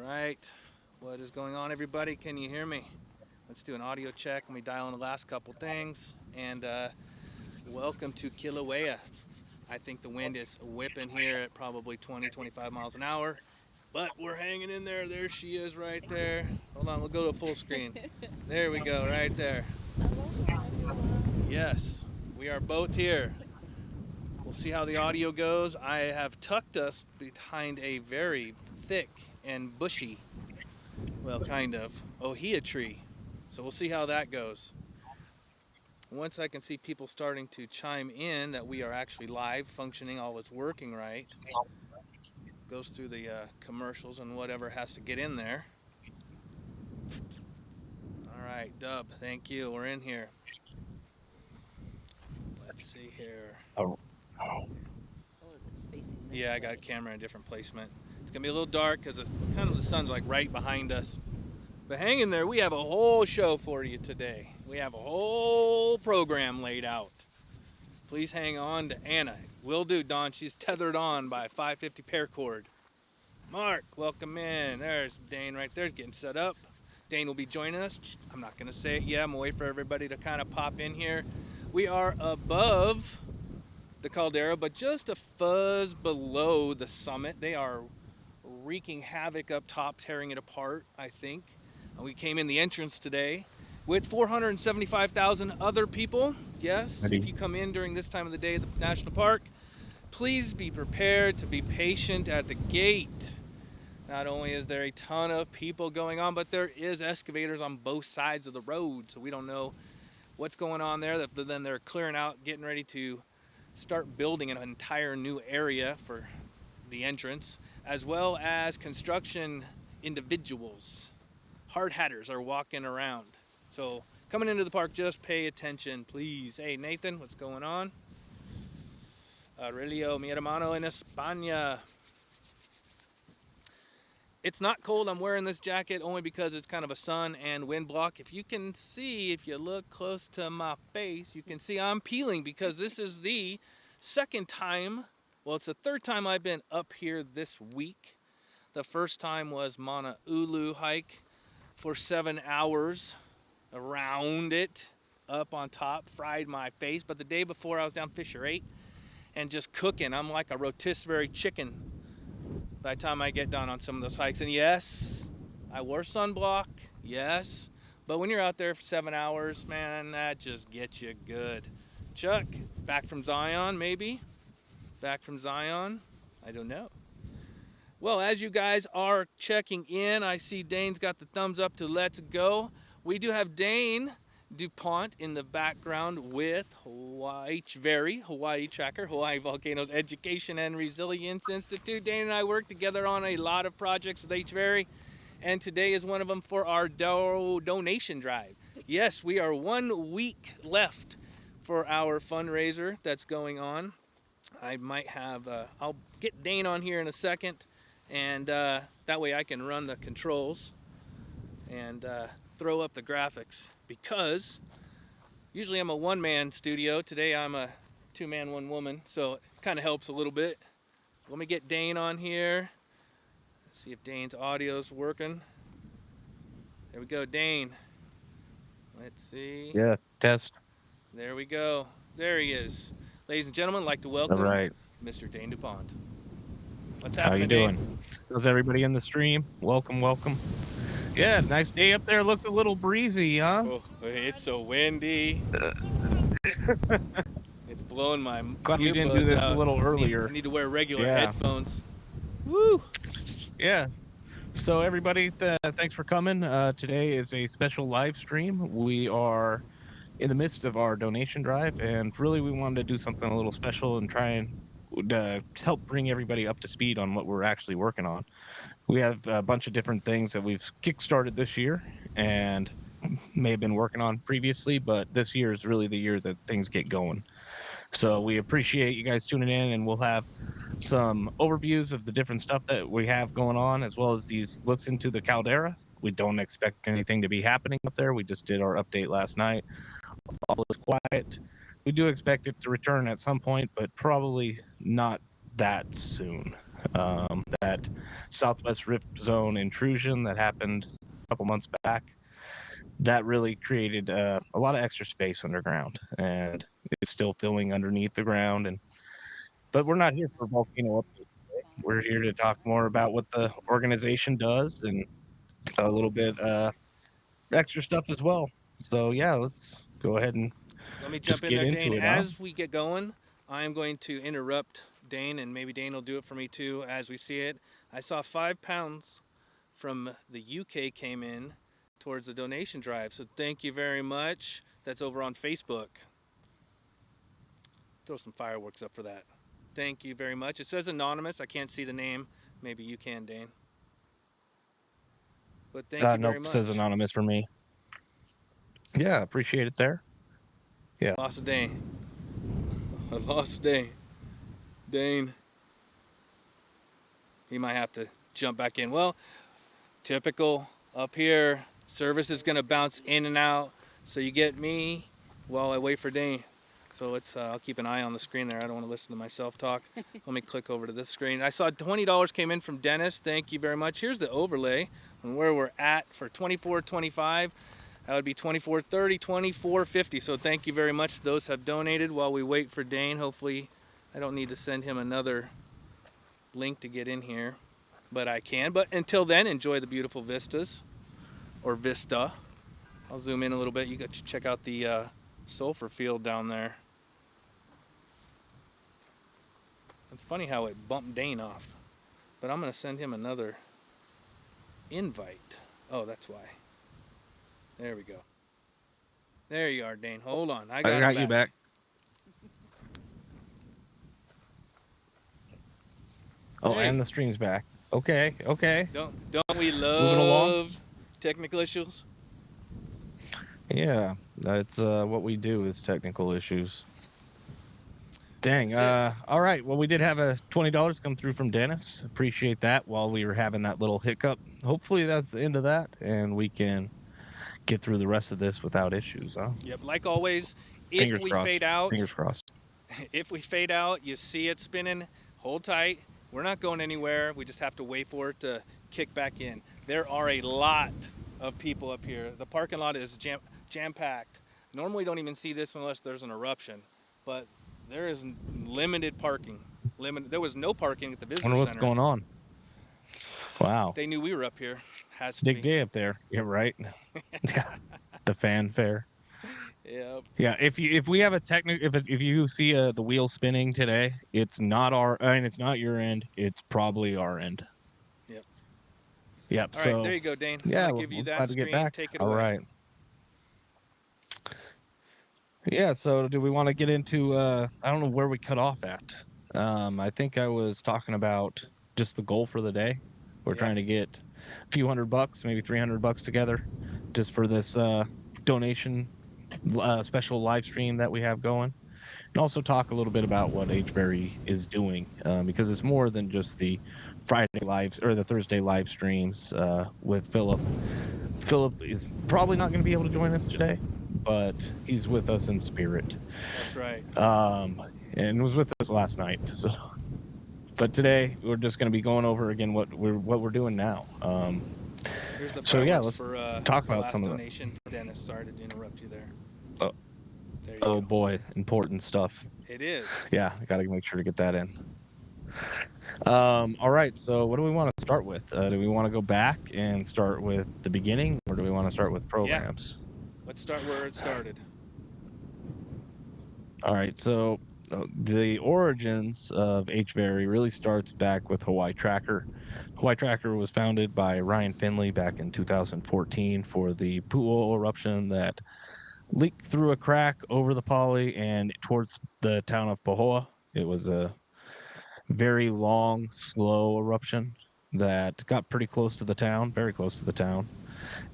right. What is going on, everybody? Can you hear me? Let's do an audio check. Let me dial in the last couple things. And welcome to Kilauea. I think the wind is whipping here at probably 20, 25 miles an hour. But we're hanging in there. There she is right there. Hold on, we'll go to full screen. There we go, right there. Yes, we are both here. We'll see how the audio goes. I have tucked us behind a very thick and bushy, well, kind of, ohia tree. So we'll see how that goes. Once I can see people starting to chime in that we are actually live, functioning, all is working right, goes through the commercials and whatever has to get in there. All right, Dub, thank you. We're in here. Let's see here. Oh. Yeah, I got a camera in a different placement. It's gonna be a little dark because it's kind of the sun's like right behind us. But hang in there, we have a whole show for you today. We have a whole program laid out. Please hang on to Anna. Will do, Dawn. She's tethered on by a 550 paracord. Mark, welcome in. There's Dane right there getting set up. Dane will be joining us. I'm not gonna say it yet. I'm gonna wait for everybody to kind of pop in here. We are above the caldera, but just a fuzz below the summit. They are wreaking havoc up top, tearing it apart, I think. We came in the entrance today with 475,000 other people. Yes, if you come in during this time of the day at the national park, please be prepared to be patient at the gate. Not only is there a ton of people going on, but there is excavators on both sides of the road, so we don't know what's going on there. Then they're clearing out, getting ready to start building an entire new area for the entrance, as well as construction individuals. Hard hatters are walking around. So coming into the park, just pay attention, please. Hey, Nathan, what's going on? Aurelio, mi hermano en España. It's not cold. I'm wearing this jacket only because it's kind of a sun and wind block. If you can see, if you look close to my face, you can see I'm peeling because this is the second time, well, it's the third time I've been up here this week. The first time was Mauna Ulu hike for 7 hours around it, up on top, fried my face. But the day before I was down Fisher 8 and just cooking. I'm like a rotisserie chicken by the time I get done on some of those hikes. And yes, I wore sunblock, yes, but when you're out there for 7 hours, man, that just gets you good. Chuck, back from Zion, maybe? Back from Zion? I don't know. Well, as you guys are checking in, I see Dane's got the thumbs up to let's go. We do have DANE DuPont in the background with Hawaii Tracker, Hawaii Volcanoes Education and Resilience Institute. Dane and I work together on a lot of projects with HVERI, and today is one of them for our donation drive. Yes, we are 1 week left for our fundraiser that's going on. I might have, I'll get Dane on here in a second, and that way I can run the controls and throw up the graphics, because usually I'm a one-man studio. Today I'm a two-man, one-woman, so it kind of helps a little bit. Let me get Dane on here. Let's see if Dane's audio's working. There we go, Dane. Let's see. Yeah, test. There we go. There he is. Ladies and gentlemen, I'd like to welcome Mr. Dane DuPont. What's happening, How you doing? Dane? How's everybody in the stream? Welcome, welcome. Yeah, nice day up there. Looks a little breezy, huh? Oh, it's so windy. It's blowing my Glad we didn't do this out. a little earlier. I need to wear regular headphones. Woo! Yeah. So everybody, thanks for coming. Today is a special live stream. We are in the midst of our donation drive, and really we wanted to do something a little special and try and help bring everybody up to speed on what we're actually working on. We have a bunch of different things that we've kickstarted this year and may have been working on previously, but this year is really the year that things get going. So we appreciate you guys tuning in, and we'll have some overviews of the different stuff that we have going on, as well as these looks into the caldera. We don't expect anything to be happening up there. We just did our update last night. All is quiet. We do expect it to return at some point, but probably not that soon. That Southwest Rift Zone intrusion that happened a couple months back, that really created a lot of extra space underground, and it's still filling underneath the ground. But we're not here for volcano update today. We're here to talk more about what the organization does and a little bit extra stuff as well. So yeah, let's go ahead and Let me just jump in get there, into Dane. it, huh? As we get going, I'm going to interrupt Dane, and maybe Dane will do it for me too as we see it. I saw £5 from the UK came in towards the donation drive, so thank you very much. That's over on Facebook. Throw some fireworks up for that. Thank you very much. It says anonymous. I can't see the name. Maybe you can, Dane. But thank you very Nope, says much. anonymous for me. Yeah, appreciate it there. Yeah. Lost a Dane. I lost Dane. Dane. He might have to jump back in. Well, typical up here. Service is going to bounce in and out. So you get me while I wait for Dane. So let's, I'll keep an eye on the screen there. I don't want to listen to myself talk. Let me click over to this screen. I saw $20 came in from Dennis. Thank you very much. Here's the overlay on where we're at for $24.25. That would be $24.30, $24.50. So thank you very much. Those have donated while we wait for Dane. Hopefully I don't need to send him another link to get in here, but I can. But until then, enjoy the beautiful vistas, or vista. I'll zoom in a little bit. You got to check out the sulfur field down there. It's funny how it bumped Dane off, but I'm going to send him another invite. Oh, that's why. There we go. There you are, Dane. Hold on. I got you back. Oh, and the stream's back. Okay, okay. Don't we Moving along. love technical issues? Yeah, that's what we do is technical issues. Dang. All right. Well, we did have a $20 come through from Dennis. Appreciate that while we were having that little hiccup. Hopefully that's the end of that, and we can get through the rest of this without issues, huh? Yep. Like always, if Fingers we crossed. fade out, Fingers crossed. if we fade out, you see it spinning, hold tight. We're not going anywhere. We just have to wait for it to kick back in. There are a lot of people up here. The parking lot is jam-packed. Normally don't even see this unless there's an eruption, but there is limited parking. There was no parking at the visitor Wonder center. what's going on. Wow. They knew we were up here. Has to Big be. day up there. Yeah, right. Yeah. The fanfare. Yep. Yeah, if we have a if you see the wheel spinning today, it's not it's not your end. It's probably our end. Yep. Yep. All so right, there you go, Dane. yeah, I'm gonna give you that glad to screen. get back. Take it All away. right. Yeah. So do we want to get into? I don't know where we cut off at. I think I was talking about just the goal for the day. We're trying to get a few $100, maybe $300 together, just for this donation special live stream that we have going, and also talk a little bit about what HVerry is doing, because it's more than just the Friday lives or the Thursday live streams with Philip. Philip is probably not going to be able to join us today, but he's with us in spirit. That's right. And was with us last night. So, but today we're just going to be going over again what we're doing now. Here's the so yeah, let's for, talk about last some of the donation for Dennis. Sorry to interrupt you there. Oh, there you oh go. boy, important stuff. It is. Yeah, I got to make sure to get that in. All right, so what do we want to start with? Do we want to go back and start with the beginning, or do we want to start with programs? Yeah. Let's start where it started. All right, so the origins of HVerry really starts back with Hawaii Tracker. Hawaii Tracker was founded by Ryan Finley back in 2014 for the Pu'o eruption that leaked through a crack over the poly and towards the town of Pahoa. It was a very long, slow eruption that got pretty close to the town, very close to the town,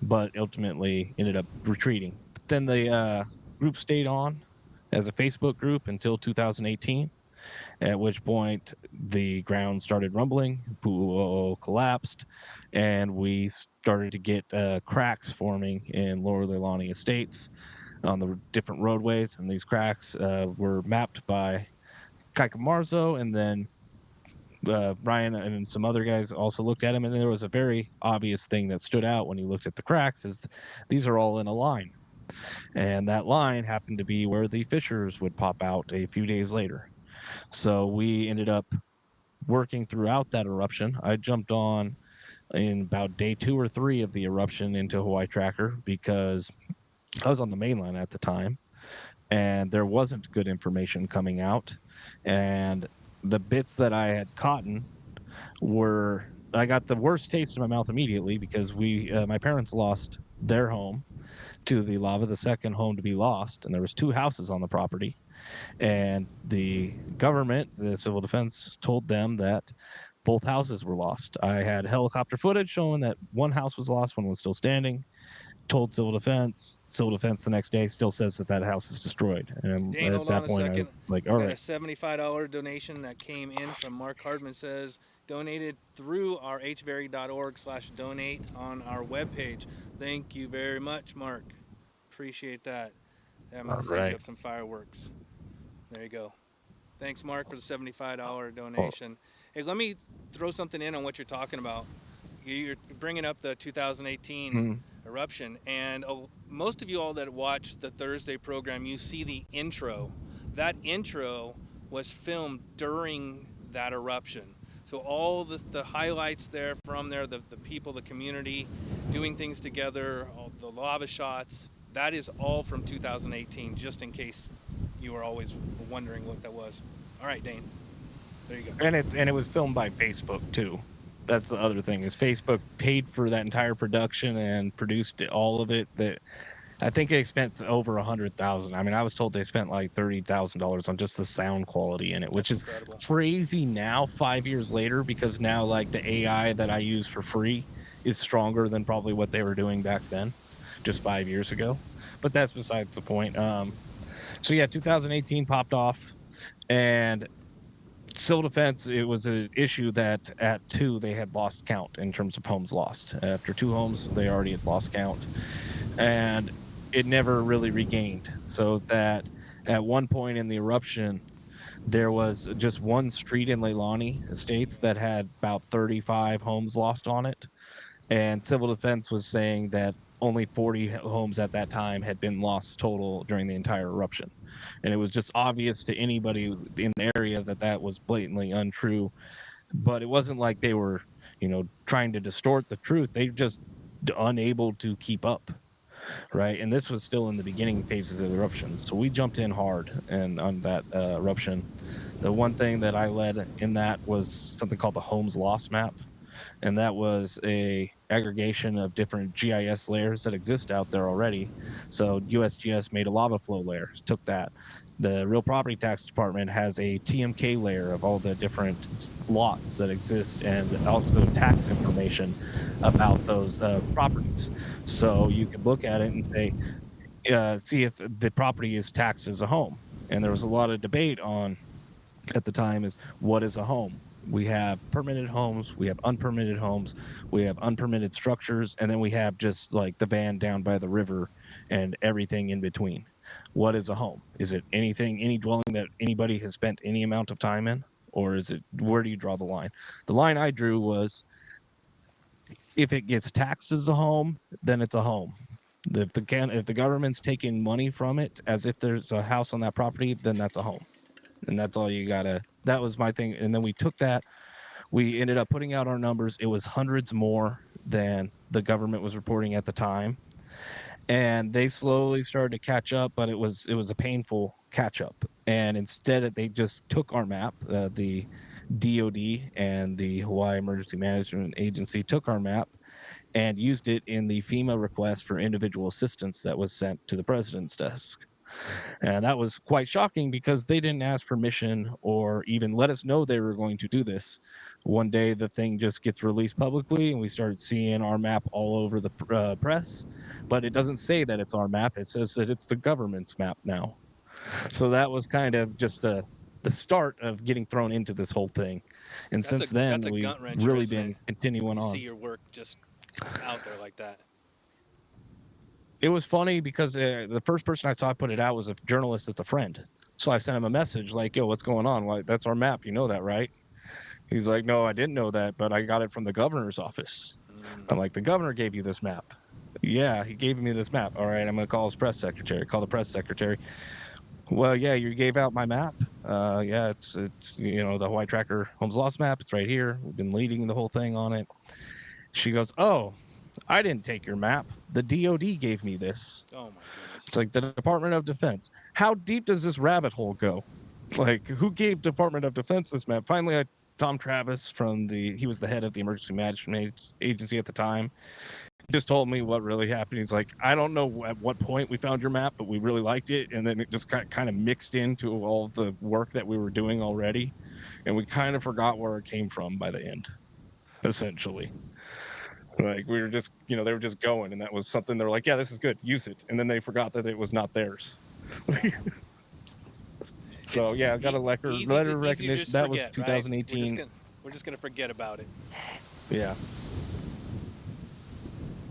but ultimately ended up retreating. But then the group stayed on as a Facebook group until 2018, at which point the ground started rumbling, Pu'o collapsed, and we started to get cracks forming in Lower Leilani Estates on the different roadways, and these cracks were mapped by Kaikamarzo, and then Brian and some other guys also looked at them, and there was a very obvious thing that stood out when you looked at the cracks is these are all in a line. And that line happened to be where the fissures would pop out a few days later. So we ended up working throughout that eruption. I jumped on in about day 2 or 3 of the eruption into Hawaii Tracker because I was on the mainland at the time and there wasn't good information coming out. And the bits that I had caught were, I got the worst taste in my mouth immediately because my parents lost their home to the lava, the second home to be lost, and there was 2 houses on the property. And the government, the civil defense, told them that both houses were lost. I had helicopter footage showing that one house was lost, one was still standing. Told civil defense. Civil defense the next day still says that that house is destroyed. And Dane, at hold on that a point, I was second. like, I all got a right. $75 donation that came in from Mark Hardman. Says donated through our hvari.org/donate on our webpage. Thank you very much, Mark. Appreciate that. I'm All gonna send you right. up some fireworks. There you go. Thanks, Mark, for the $75 Well, donation. Hey, let me throw something in on what you're talking about. You're bringing up the 2018 mm, eruption, and most of you all that watch the Thursday program, you see the intro. That intro was filmed during that eruption. So all the highlights there from there, the people, the community doing things together, all the lava shots, that is all from 2018, just in case you were always wondering what that was. All right, Dane, there you go. and it was filmed by Facebook too. That's the other thing is Facebook paid for that entire production and produced all of it. That I think they spent over 100,000. I mean, I was told they spent like $30,000 on just the sound quality in it, which That's is incredible. crazy now, 5 years later, because now like the AI that I use for free is stronger than probably what they were doing back then, just 5 years ago. But that's besides the point. So yeah, 2018 popped off, and civil defense, it was an issue that at 2 they had lost count in terms of homes lost. After 2 homes, they already had lost count, and it never really regained. So that at one point in the eruption, there was just one street in Leilani Estates that had about 35 homes lost on it, and civil defense was saying that only 40 homes at that time had been lost total during the entire eruption. And it was just obvious to anybody in the area that that was blatantly untrue. But it wasn't like they were, trying to distort the truth. They just unable to keep up, right? And this was still in the beginning phases of the eruption. So we jumped in hard and on that eruption. The one thing that I led in that was something called the Homes Loss Map, and that was a aggregation of different GIS layers that exist out there already. So USGS made a lava flow layer, took that. The Real Property Tax Department has a TMK layer of all the different lots that exist and also tax information about those properties. So you could look at it and say, see if the property is taxed as a home. And there was a lot of debate on at the time is what is a home. We have permitted homes, we have unpermitted homes, we have unpermitted structures, and then we have just like the van down by the river and everything in between. What is a home? Is it anything, any dwelling that anybody has spent any amount of time in? Or is it, where do you draw the line? The line I drew was if it gets taxed as a home, then it's a home. If the government's taking money from it as if there's a house on that property, then that's a home. And that's all you gotta, that was my thing. And then we took that, we ended up putting out our numbers. It was hundreds more than the government was reporting at the time, and they slowly started to catch up, but it was a painful catch up. And instead they just took our map, the DOD and the Hawaii Emergency Management Agency took our map and used it in the FEMA request for individual assistance that was sent to the president's desk. And that was quite shocking because they didn't ask permission or even let us know they were going to do this. One day, the thing just gets released publicly, and we started seeing our map all over the press. But it doesn't say that it's our map, it says that it's the government's map now. So that was kind of just the start of getting thrown into this whole thing. And That's a since then, that's a we've gut wrencher, really isn't it? been When continuing you see on. your work just out there like that. It was funny because the first person I saw put it out was a journalist that's a friend. So I sent him a message like, "Yo, what's going on? Like, that's our map. You know that, right?" He's like, no, I didn't know that, but I got it from the governor's office. I'm like, the governor gave you this map? Yeah, he gave me this map. All right, I'm gonna call his press secretary. Call the press secretary. Well, yeah, you gave out my map. Yeah, it's the Hawaii Tracker Homes Lost map. It's right here. We've been leading the whole thing on it. She goes, oh, I didn't take your map. The DOD gave me this. Oh my goodness. It's like the Department of Defense. How deep does this rabbit hole go? Like, who gave Department of Defense this map? Finally, Tom Travis he was the head of the Emergency Management Agency at the time, just told me what really happened. He's like, I don't know at what point we found your map, but we really liked it, and then it just kind of mixed into all of the work that we were doing already, and we kind of forgot where it came from by the end, essentially. Like, we were just, they were just going, and that was something they're like, yeah, this is good, use it, and then they forgot that it was not theirs. So yeah, I got a letter of recognition. That was 2018. Right? We're just gonna forget about it. Yeah.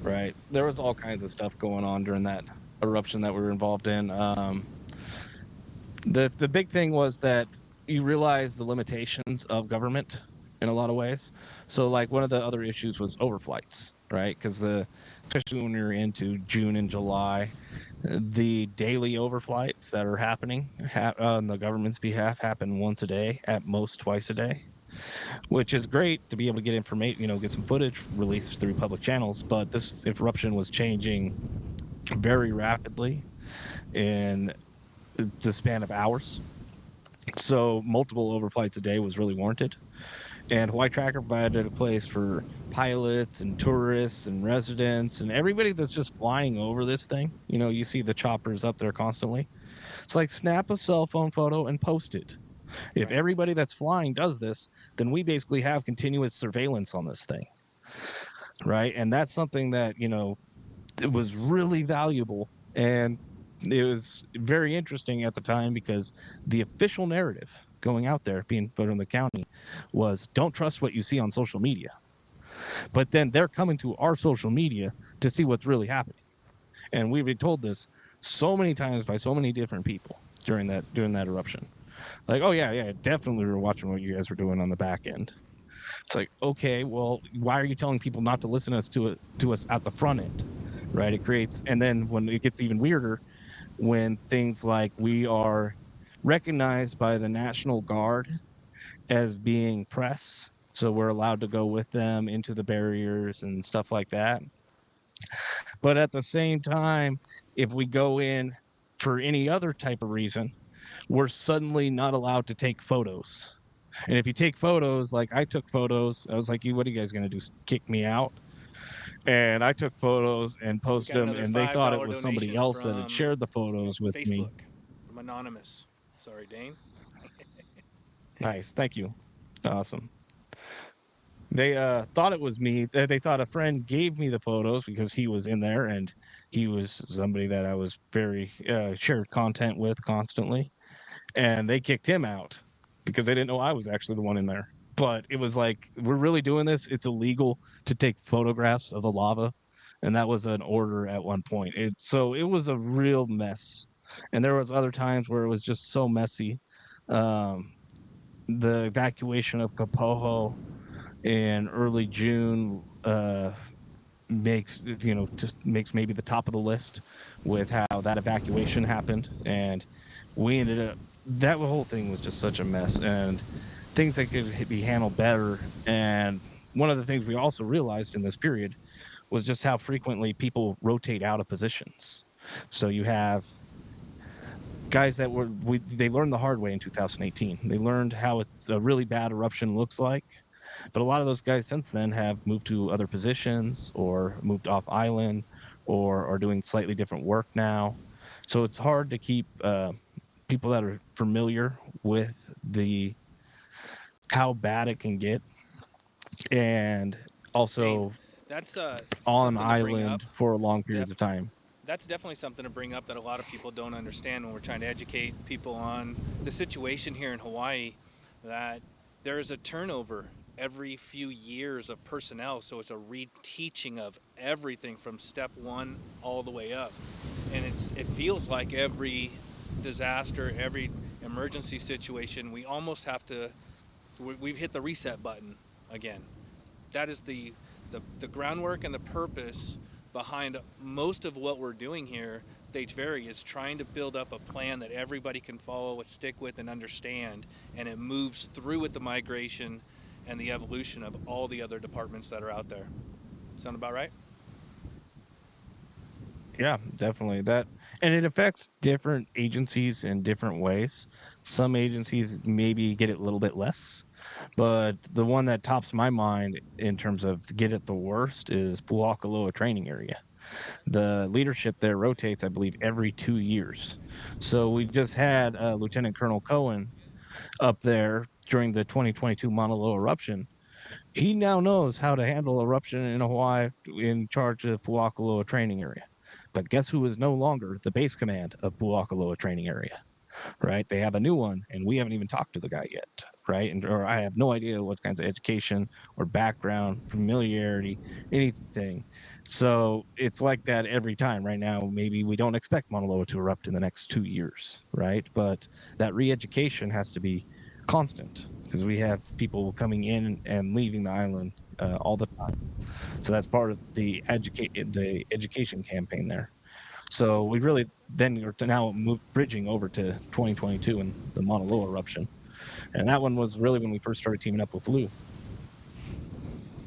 Right. There was all kinds of stuff going on during that eruption that we were involved in. The big thing was that you realize the limitations of government in a lot of ways. So like one of the other issues was overflights, right? Because especially when you're into June and July, the daily overflights that are happening on the government's behalf happen once a day, at most twice a day, which is great to be able to get information, get some footage released through public channels. But this eruption was changing very rapidly in the span of hours. So multiple overflights a day was really warranted. And Hawaii Tracker provided a place for pilots and tourists and residents and everybody that's just flying over this thing. You see the choppers up there constantly. It's like, snap a cell phone photo and post it. If everybody that's flying does this, then we basically have continuous surveillance on this thing, right? And that's something that, it was really valuable. And it was very interesting at the time because the official narrative going out there, being put in the county, was don't trust what you see on social media. But then they're coming to our social media to see what's really happening. And we've been told this so many times by so many different people during that eruption. Like, oh yeah, definitely we were watching what you guys were doing on the back end. It's like, okay, well, why are you telling people not to listen to us at the front end, right? It creates, and then when it gets even weirder, when things like we are recognized by the National Guard as being press, so we're allowed to go with them into the barriers and stuff like that. But at the same time, if we go in for any other type of reason, we're suddenly not allowed to take photos. And if you take photos, like I took photos, I was like, what are you guys going to do? Kick me out? And I took photos and posted them, and they thought it was somebody else that had shared the photos with me. From Anonymous. Sorry, Dane. Nice. Thank you. Awesome. They thought it was me. They thought a friend gave me the photos because he was in there, and he was somebody that I was very shared content with constantly. And they kicked him out because they didn't know I was actually the one in there. But it was like, we're really doing this. It's illegal to take photographs of the lava. And that was an order at one point. So it was a real mess. And there was other times where it was just so messy. The evacuation of Kapoho in early June makes maybe the top of the list with how that evacuation happened. And we ended up, that whole thing was just such a mess, and things that could be handled better. And one of the things we also realized in this period was just how frequently people rotate out of positions. So you have guys that they learned the hard way in 2018. They learned how a really bad eruption looks like. But a lot of those guys since then have moved to other positions or moved off island or are doing slightly different work now. So it's hard to keep people that are familiar with how bad it can get, and also that's on island for long periods of time. That's definitely something to bring up that a lot of people don't understand when we're trying to educate people on the situation here in Hawaii, that there is a turnover every few years of personnel. So it's a reteaching of everything from step one all the way up. And it feels like every disaster, every emergency situation, we almost have to we've hit the reset button again. That is the groundwork and the purpose behind most of what we're doing here at H-Very is trying to build up a plan that everybody can follow, stick with, and understand, and it moves through with the migration and the evolution of all the other departments that are out there. Sound about right? Yeah, definitely. That and it affects different agencies in different ways. Some agencies maybe get it a little bit less, but the one that tops my mind in terms of get it the worst is Puakaloa training area. The leadership there rotates, I believe, every 2 years. So we just had Lieutenant Colonel Cohen up there during the 2022 Mauna Loa eruption. He now knows how to handle eruption in Hawaii in charge of Puakaloa training area. But guess who is no longer the base command of Puakaloa training area? Right? They have a new one, and we haven't even talked to the guy yet, right? And or I have no idea what kinds of education or background, familiarity, anything. So it's like that every time. Right now, maybe we don't expect Mauna Loa to erupt in the next 2 years, right? But that re-education has to be constant because we have people coming in and leaving the island all the time. So that's part of the education campaign there. So we really then are to now bridging over to 2022 and the Mauna Loa eruption, and that one was really when we first started teaming up with Lou.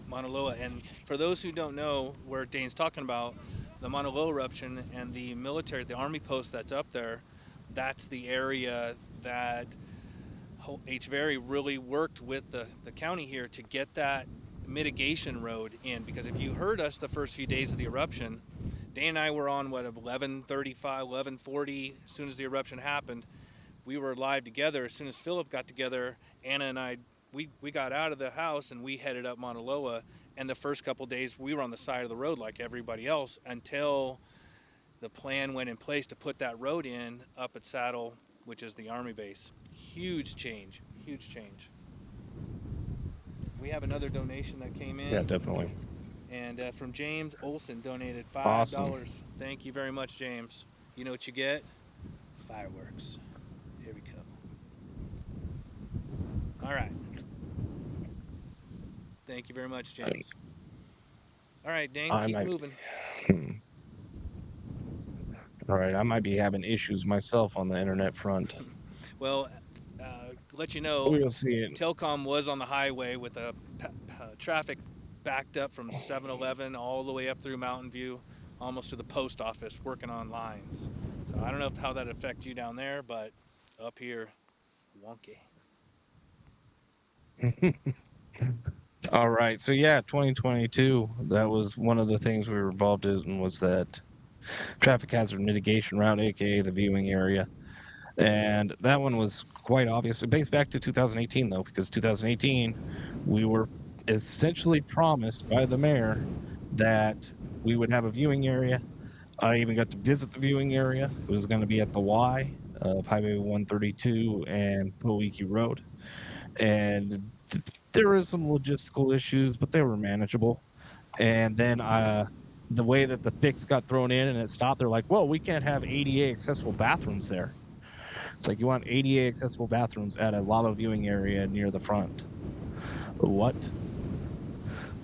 Mauna Loa. And for those who don't know where Dane's talking about, the Mauna Loa eruption and the military, the army post that's up there, that's the area that H-Very really worked with the county here to get that mitigation road in. Because if you heard us the first few days of the eruption, Dan and I were on what 11:35, 11:40. As soon as the eruption happened, we were live together. As soon as Philip got together, Anna and I, we got out of the house and we headed up Mauna Loa. And the first couple days, we were on the side of the road like everybody else until the plan went in place to put that road in up at Saddle, which is the Army base. Huge change, huge change. We have another donation that came in. Yeah, definitely. And from James Olson donated $5. Awesome. Thank you very much, James. You know what you get? Fireworks. Here we go. All right. Thank you very much, James. All right, Dane, keep moving. All right, I might be having issues myself on the internet front. Well, let you know, We'll see it. Telcom was on the highway with a traffic backed up from 7-Eleven all the way up through Mountain View, almost to the post office, working on lines. So I don't know how that affects you down there, but up here, wonky. All right, so yeah, 2022. That was one of the things we were involved in was that traffic hazard mitigation route, aka the viewing area. And that one was quite obvious. It dates back to 2018, though, because 2018, we were essentially promised by the mayor that we would have a viewing area. I even got to visit the viewing area. It was going to be at the Y of Highway 132 and Poiki Road. And there were some logistical issues, but they were manageable. And then the way that the fix got thrown in and it stopped, they're like, well, we can't have ADA accessible bathrooms there. It's like you want ADA accessible bathrooms at a lava viewing area near the front. What?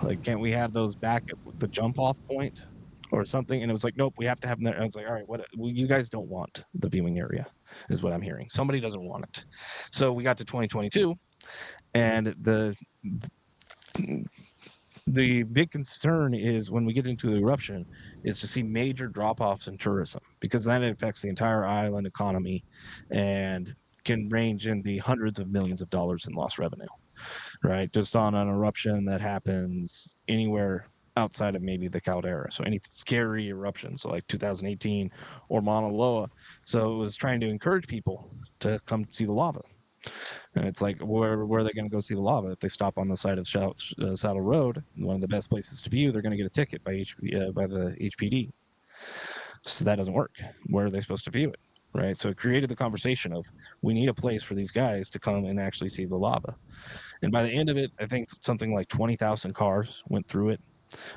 Like, can't we have those back at the jump off point or something? And it was like, nope, we have to have them there. I was like, all right, what? Well, you guys don't want the viewing area, is what I'm hearing. Somebody doesn't want it. So we got to 2022, and the big concern is when we get into the eruption is to see major drop-offs in tourism because then it affects the entire island economy and can range in the hundreds of millions of dollars in lost revenue, right? Just on an eruption that happens anywhere outside of maybe the caldera. So any scary eruptions like 2018 or Mauna Loa. So it was trying to encourage people to come see the lava. And it's like, where are they going to go see the lava? If they stop on the side of Saddle Road, one of the best places to view, they're going to get a ticket by the HPD. So that doesn't work. Where are they supposed to view it? Right. So it created the conversation of we need a place for these guys to come and actually see the lava. And by the end of it, I think something like 20,000 cars went through it.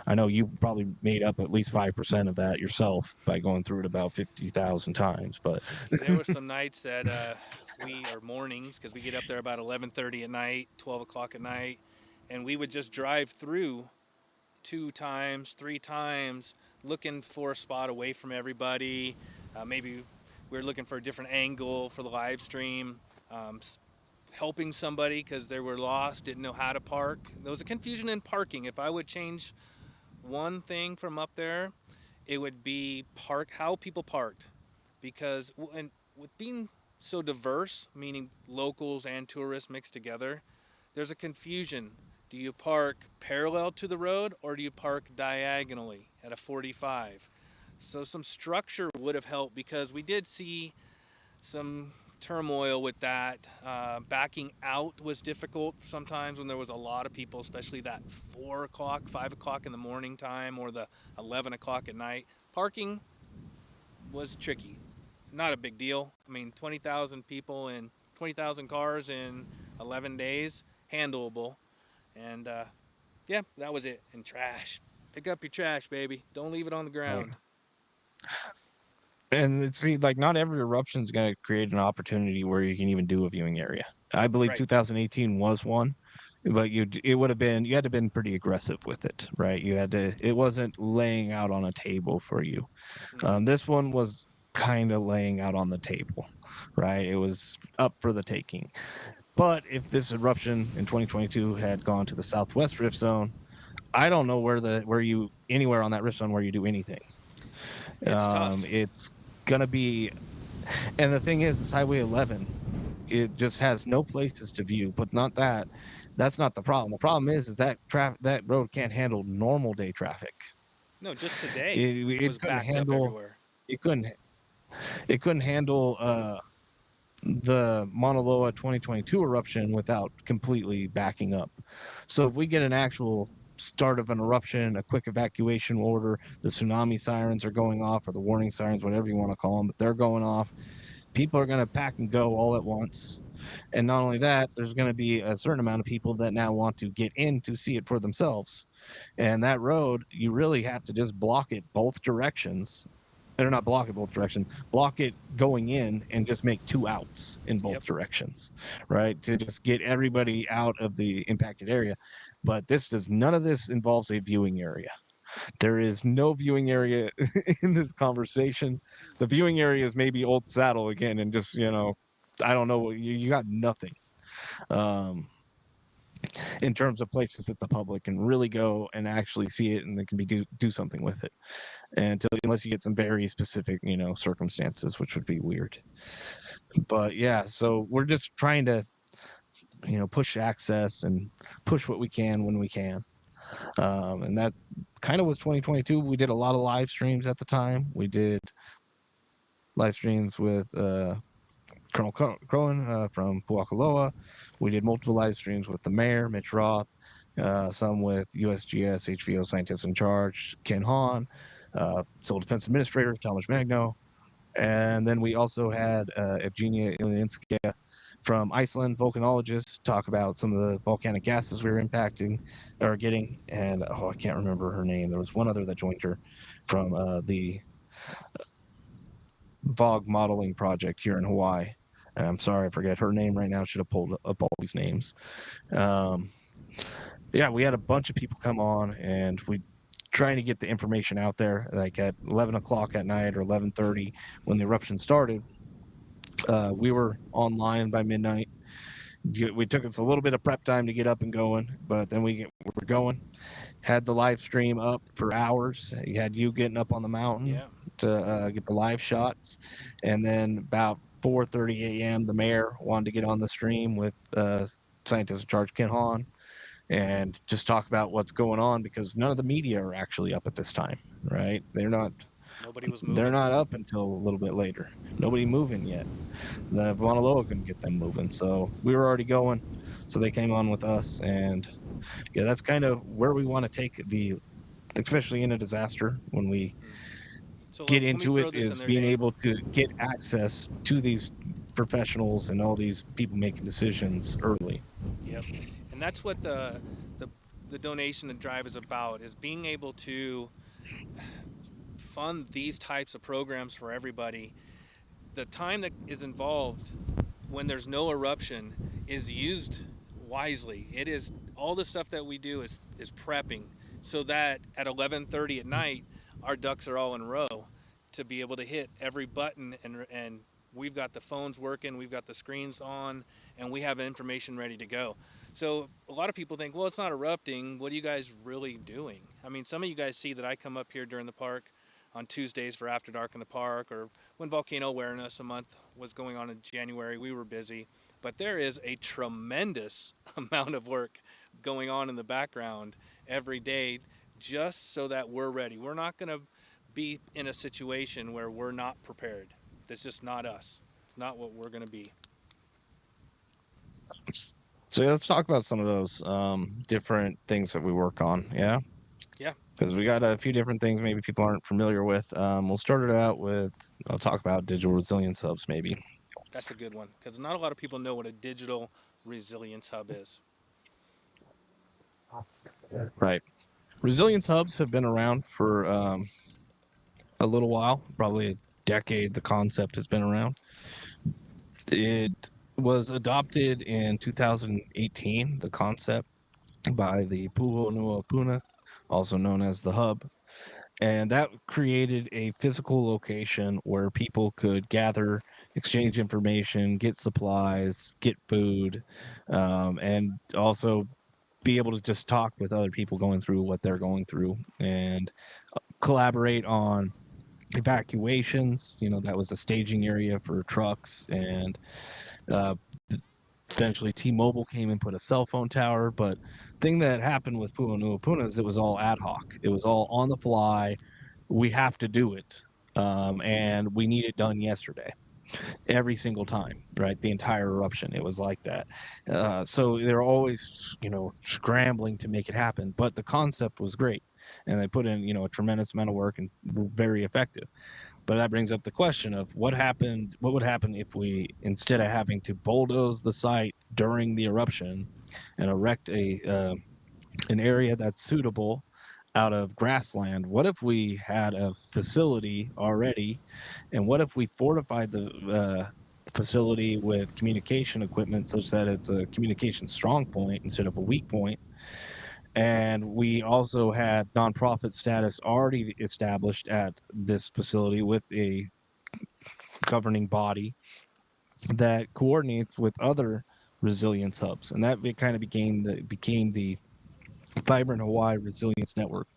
I know you probably made up at least 5% of that yourself by going through it about 50,000 times, but there were some nights that or mornings, because we get up there about 11:30 at night, 12 o'clock at night, and we would just drive through 2 times, 3 times, looking for a spot away from everybody. Maybe we were looking for a different angle for the live stream, um, helping somebody because they were lost, didn't know how to park. There was a confusion in parking. If I would change one thing from up there, it would be how people parked, because and with being so diverse, meaning locals and tourists mixed together, there's a confusion. Do you park parallel to the road or do you park diagonally at a 45? So some structure would have helped, because we did see some turmoil with that. Backing out was difficult sometimes when there was a lot of people, especially that 4 o'clock, 5 o'clock in the morning time or the 11 o'clock at night. Parking was tricky. Not a big deal. I mean, 20,000 people and 20,000 cars in 11 days, handleable. And yeah, that was it. And trash. Pick up your trash, baby. Don't leave it on the Right. ground. And see, like, not every eruption is going to create an opportunity where you can even do a viewing area. I believe Right. 2018 was one, but it would have been, you had to have been pretty aggressive with it, right? You had to, it wasn't laying out on a table for you. Mm-mm. This one was kind of laying out on the table, right? It was up for the taking. But if this eruption in 2022 had gone to the southwest rift zone, I don't know where you anywhere on that rift zone where you do anything. It's tough. It's gonna be, and the thing is Highway 11. It just has no places to view, but not that. That's not the problem. The problem is that that road can't handle normal day traffic. No, just today It was couldn't backed up handle. everywhere. It couldn't. It couldn't handle the Mauna Loa 2022 eruption without completely backing up. So if we get an actual start of an eruption, a quick evacuation order, the tsunami sirens are going off, or the warning sirens, whatever you want to call them, but they're going off. People are going to pack and go all at once. And not only that, there's going to be a certain amount of people that now want to get in to see it for themselves. And that road, you really have to just block it both directions. Or not block it both directions, block it going in and just make 2 outs in both Yep. directions, right? To just get everybody out of the impacted area. But none of this involves a viewing area. There is no viewing area in this conversation. The viewing area is maybe Old Saddle again, and just, I don't know, you got nothing. Um, in terms of places that the public can really go and actually see it, and they can do something with it, unless you get some very specific circumstances, which would be weird. But yeah, so we're just trying to push access and push what we can when we can. And that kind of was 2022. We did a lot of live streams at the time. We did live streams with Colonel Crowan from Puakaloa. We did multiple live streams with the mayor, Mitch Roth, some with USGS HVO scientist in charge, Ken Hahn, Civil Defense Administrator, Thomas Magno. And then we also had Evgenia Ilianska from Iceland, volcanologist, talk about some of the volcanic gases we were impacting or getting. And I can't remember her name. There was one other that joined her from the VOG modeling project here in Hawaii. I'm sorry, I forget her name right now. Should have pulled up all these names. Um, yeah, we had a bunch of people come on, and we trying to get the information out there. Like at 11 o'clock at night or 11:30 when the eruption started, we were online by midnight. We took us a little bit of prep time to get up and going, but then we were going. Had the live stream up for hours. You had you getting up on the mountain Yeah. to get the live shots, and then about 4:30 a.m. the mayor wanted to get on the stream with scientist in charge Ken Hahn and just talk about what's going on, because none of the media are actually up at this time, right? Nobody was They're moving. not up until a little bit later. Nobody moving yet. The Mauna Loa couldn't get them moving, so we were already going. So they came on with us, and yeah, that's kind of where we want to take especially in a disaster, when we So get let me into it, throw this in is there, being Dane. able to get access to these professionals and all these people making decisions early. Yep. And that's what the the donation and drive is about, is being able to fund these types of programs for everybody. The time that is involved when there's no eruption is used wisely. It is all the stuff that we do is prepping so that at 11:30 at night our ducks are all in row to be able to hit every button, and we've got the phones working, we've got the screens on, and we have information ready to go. So a lot of people think, well, it's not erupting. What are you guys really doing? I mean, some of you guys see that I come up here during the park on Tuesdays for After Dark in the park, or when Volcano Awareness a month was going on in January, we were busy. But there is a tremendous amount of work going on in the background every day just so that we're ready. We're not going to be in a situation where we're not prepared. That's just not us. It's not what we're going to be. So let's talk about some of those different things that we work on. Yeah. Yeah. Because we got a few different things maybe people aren't familiar with. We'll start it out with, I'll talk about digital resilience hubs maybe. That's a good one because not a lot of people know what a digital resilience hub is. Right. Resilience hubs have been around for a little while, probably a decade. The concept has been around. It was adopted in 2018, the concept, by the Puhonua, also known as the hub. And that created a physical location where people could gather, exchange information, get supplies, get food, and also be able to just talk with other people going through what they're going through and collaborate on evacuations. That was a staging area for trucks, and uh, eventually T-Mobile came and put a cell phone tower. But thing that happened with Puhonua is it was all ad hoc. It was all on the fly. We have to do it, and we need it done yesterday. Every single time, right? The entire eruption, it was like that. So they're always, scrambling to make it happen. But the concept was great, and they put in, a tremendous amount of work and were very effective. But that brings up the question of what happened. What would happen if we, instead of having to bulldoze the site during the eruption and erect an area that's suitable out of grassland? What if we had a facility already, and what if we fortified the facility with communication equipment such that it's a communication strong point instead of a weak point? And we also had nonprofit status already established at this facility with a governing body that coordinates with other resilience hubs, and that kind of became the Vibrant Hawaii Resilience Network.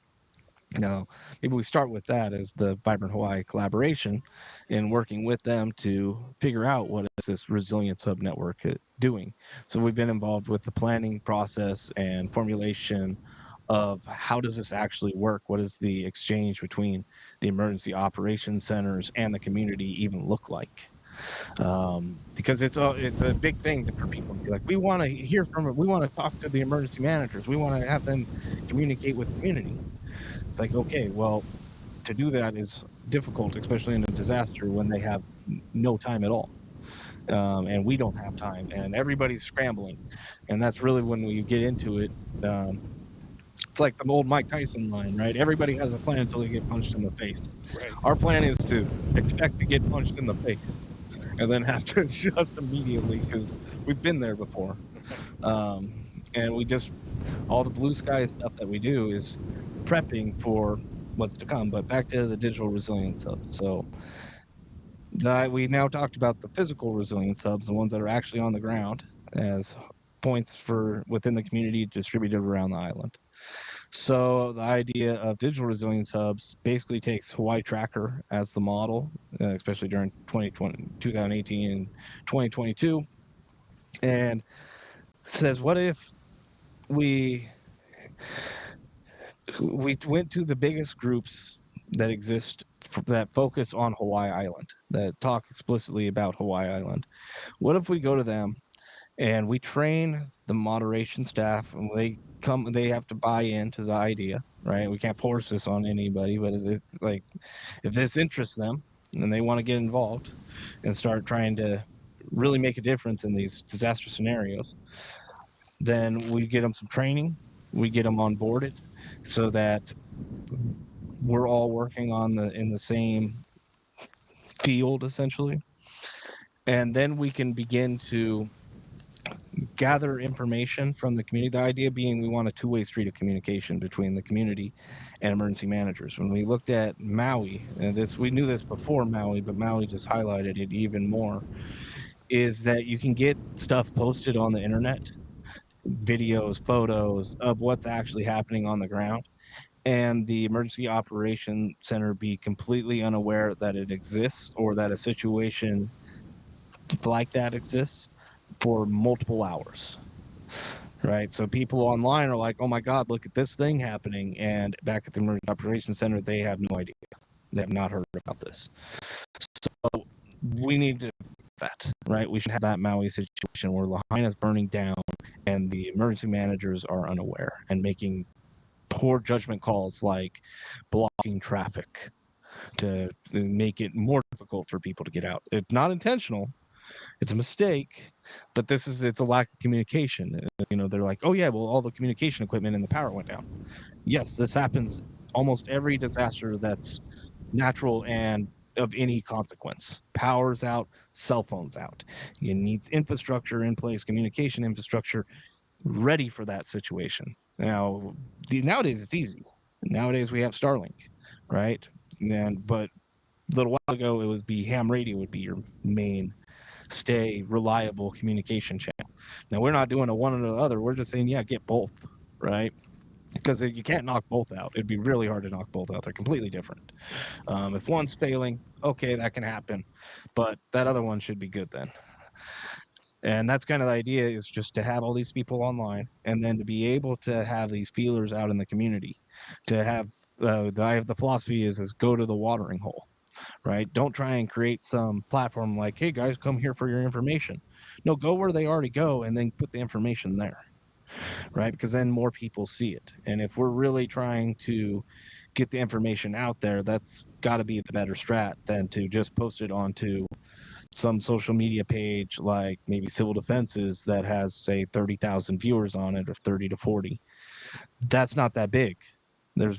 Now, maybe we start with that as the Vibrant Hawaii collaboration and working with them to figure out what is this Resilience Hub network doing. So we've been involved with the planning process and formulation of how does this actually work? What does the exchange between the emergency operations centers and the community even look like? Because it's a big thing for people to be like, we want to hear from it. We want to talk to the emergency managers. We want to have them communicate with the community. It's like, okay, well, to do that is difficult, especially in a disaster when they have no time at all. And we don't have time, and everybody's scrambling. And that's really when we get into it. It's like the old Mike Tyson line, right? Everybody has a plan until they get punched in the face. Right. Our plan is to expect to get punched in the face and then have to adjust immediately because we've been there before. And we just, all the blue sky stuff that we do is prepping for what's to come. But back to the digital resilience hub. So we now talked about the physical resilience hubs, the ones that are actually on the ground as points for within the community distributed around the island. So the idea of digital resilience hubs basically takes Hawaii Tracker as the model, especially during 2018 and 2022, and says, what if we went to the biggest groups that exist that focus on Hawaii Island, that talk explicitly about Hawaii Island? What if we go to them and we train the moderation staff, and they have to buy into the idea, right? We can't force this on anybody, but like if this interests them and they want to get involved and start trying to really make a difference in these disaster scenarios, then we get them some training, we get them on boarded so that we're all working in the same field essentially. And then we can begin to gather information from the community. The idea being we want a two-way street of communication between the community and emergency managers. When we looked at Maui, and this we knew this before Maui, but Maui just highlighted it even more, is that you can get stuff posted on the internet, videos, photos of what's actually happening on the ground, and the emergency operation center be completely unaware that it exists or that a situation like that exists for multiple hours. Right. So people online are like, oh my God, look at this thing happening. And back at the emergency operations center, they have no idea. They have not heard about this. So we need to that, right? We should have that Maui situation where Lahaina is burning down and the emergency managers are unaware and making poor judgment calls like blocking traffic to make it more difficult for people to get out. It's not intentional, it's a mistake, but it's a lack of communication. They're like, oh yeah, well, all the communication equipment and the power went down. Yes, this happens almost every disaster that's natural and of any consequence. Power's out, cell phones out. You need infrastructure in place, communication infrastructure ready for that situation. Nowadays it's easy. Nowadays we have Starlink, right? But a little while ago it was ham radio would be your main stay reliable communication channel. Now we're not doing a one or the other. We're just saying, yeah, get both, right? Because you can't knock both out. It'd be really hard to knock both out. They're completely different. If one's failing, okay, that can happen, but that other one should be good then. And that's kind of the idea, is just to have all these people online and then to be able to have these feelers out in the community. To have the philosophy is go to the watering hole, right? Don't try and create some platform like, hey guys, come here for your information. No, go where they already go and then put the information there, right? Because then more people see it. And if we're really trying to get the information out there, that's got to be the better strat than to just post it onto some social media page like maybe Civil Defenses that has, say, 30,000 viewers on it, or 30 to 40. That's not that big. There's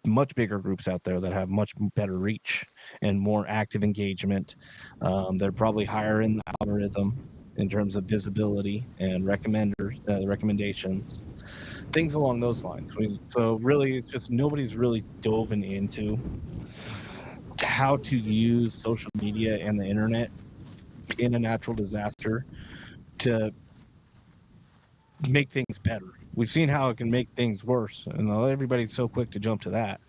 much bigger groups out there that have much better reach and more active engagement. They're probably higher in the algorithm in terms of visibility and recommendations, things along those lines. So really, it's just nobody's really dove into how to use social media and the internet in a natural disaster to make things better. We've seen how it can make things worse, and everybody's so quick to jump to that.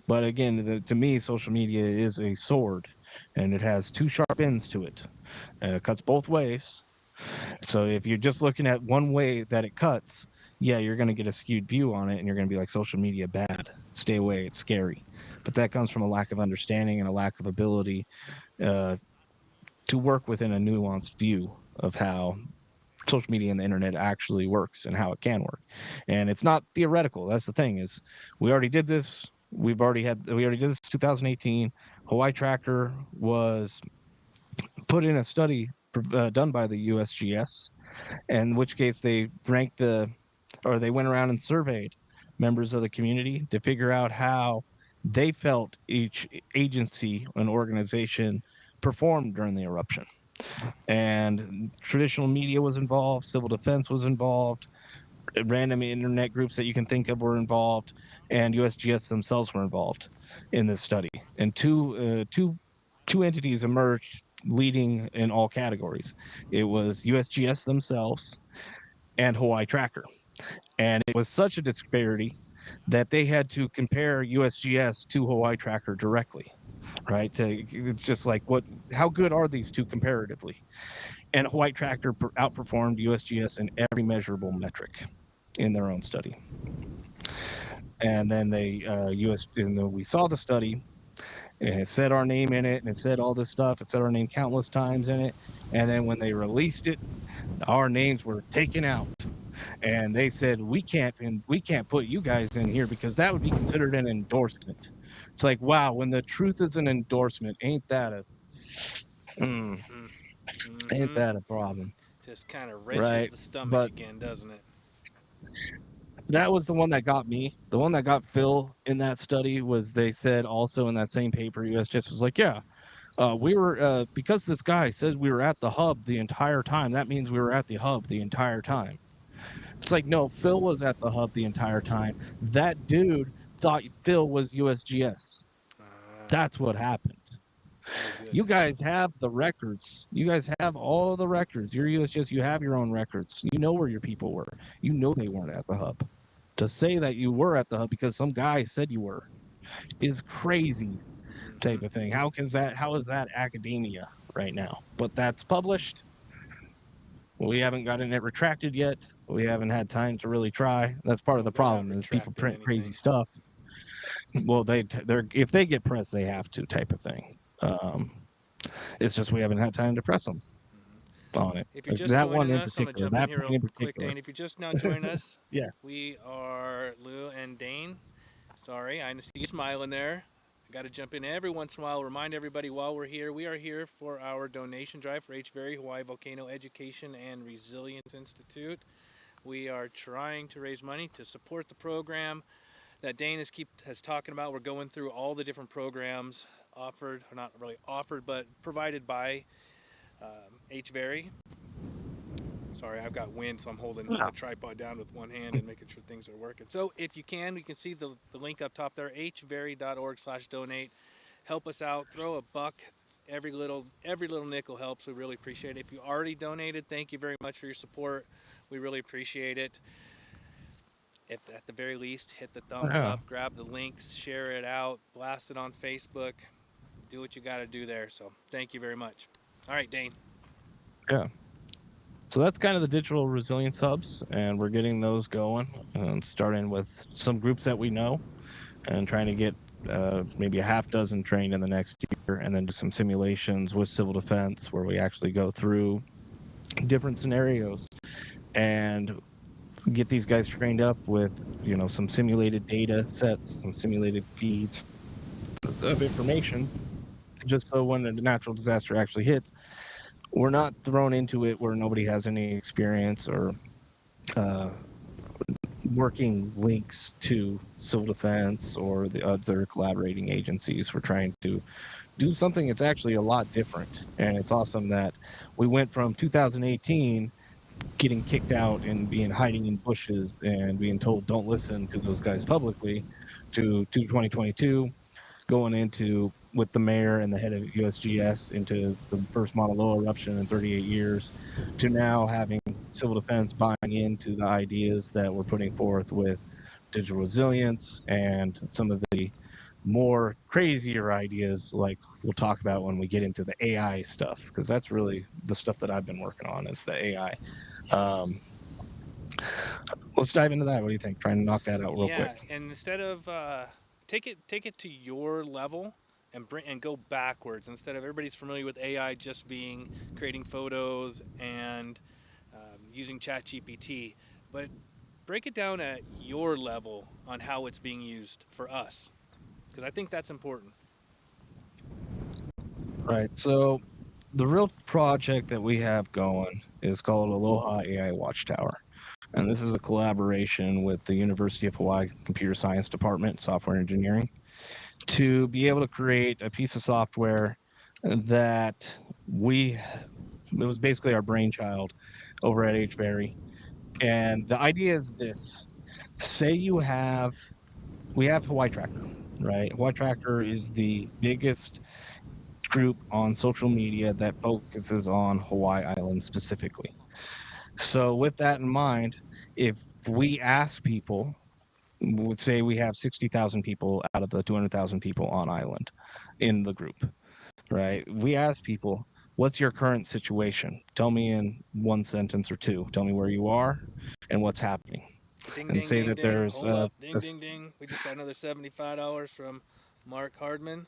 But again, to me, social media is a sword, and it has two sharp ends to it, and it cuts both ways. So if you're just looking at one way that it cuts, yeah, you're going to get a skewed view on it, and you're going to be like, social media bad, stay away, it's scary. But that comes from a lack of understanding and a lack of ability to work within a nuanced view of how social media and the internet actually works and how it can work. And it's not theoretical. That's the thing, is we already did this. We already did this 2018. Hawaii Tracker was put in a study done by the USGS, in which case they they went around and surveyed members of the community to figure out how they felt each agency and organization performed during the eruption. And traditional media was involved, civil defense was involved, random internet groups that you can think of were involved, and USGS themselves were involved in this study. And two entities emerged leading in all categories. It was USGS themselves and Hawaii Tracker. And it was such a disparity that they had to compare USGS to Hawaii Tracker directly, right? It's just like, how good are these two comparatively? And Hawaii Tracker outperformed USGS in every measurable metric in their own study. And then we saw the study, and it said our name in it, and it said all this stuff. It said our name countless times in it. And then when they released it, our names were taken out, and they said we can't put you guys in here because that would be considered an endorsement. It's like, wow, when the truth is an endorsement, ain't that a ain't that a problem? Just kind of wrenches Right? the stomach But again, doesn't it? that was the one that got me. The one that got Phil in that study was, they said also in that same paper, USGS was like, yeah, We were because this guy says we were at the hub the entire time. That means we were at the hub the entire time. It's like, no, Phil was at the hub the entire time. That dude thought Phil was USGS. That's what happened. Oh, good. You guys have the records. You guys have all the records. You're USGS. You have your own records. You know where your people were. You know they weren't at the hub. To say that you were at the hub because some guy said you were is crazy type of thing. How is that academia right now? But that's published. We haven't gotten it retracted yet. We haven't had time to really try. That's part of the problem is people print crazy stuff. Well, they're if they get pressed, they have to type of thing. It's just we haven't had time to press them on it. If you're just That one joining in us, I'm gonna particular. jump in That here point real in quick, particular. Dane. If you're just now joining us, Yeah. we are Lou and Dane. Sorry, I see you smiling there. I got to jump in every once in a while. Remind everybody while we're here, we are here for our donation drive for HVERI Hawaii Volcano Education and Resilience Institute. We are trying to raise money to support the program that Dane has talking about. We're going through all the different programs offered, or not really offered, but provided by HVERI. Sorry, I've got wind, so I'm holding the tripod down with one hand and making sure things are working. So if you can see the link up top there, hveri.org/donate. Help us out. Throw a buck. Every little nickel helps. We really appreciate it. If you already donated, thank you very much for your support. We really appreciate it. If at the very least, hit the thumbs up, grab the links, share it out, blast it on Facebook. Do what you got to do there. So thank you very much. All right, Dane. Yeah. So that's kind of the digital resilience hubs, and we're getting those going and starting with some groups that we know and trying to get maybe a half dozen trained in the next year, and then do some simulations with civil defense where we actually go through different scenarios and get these guys trained up with, some simulated data sets, some simulated feeds of information, just so when a natural disaster actually hits, we're not thrown into it where nobody has any experience or working links to civil defense or the other collaborating agencies. We're trying to do something that's actually a lot different. And it's awesome that we went from 2018 getting kicked out and being hiding in bushes and being told don't listen to those guys publicly to 2022 going into with the mayor and the head of USGS into the first Mauna Loa eruption in 38 years, to now having civil defense buying into the ideas that we're putting forth with digital resilience and some of the more crazier ideas like we'll talk about when we get into the AI stuff, because that's really the stuff that I've been working on is the AI. Let's dive into that. What do you think? Trying to knock that out real quick. Yeah, and instead of take it to your level and go backwards. Instead of everybody's familiar with AI just being creating photos and using ChatGPT, but break it down at your level on how it's being used for us, because I think that's important. Right. So the real project that we have going is called Aloha AI Watchtower. And this is a collaboration with the University of Hawaii Computer Science Department, Software Engineering, to be able to create a piece of software that it was basically our brainchild over at HVERI. And the idea is this: say we have Hawaii Tracker, right? Hawaii Tracker is the biggest group on social media that focuses on Hawaii Island specifically. So with that in mind, if we ask people, would say we have 60,000 people out of the 200,000 people on island in the group, right? We ask people, what's your current situation? Tell me in one sentence or two. Tell me where you are and what's happening. Ding, And ding, say ding, that ding. there's Hold up. Ding, ding, ding. We just got another $75 from Mark Hardman.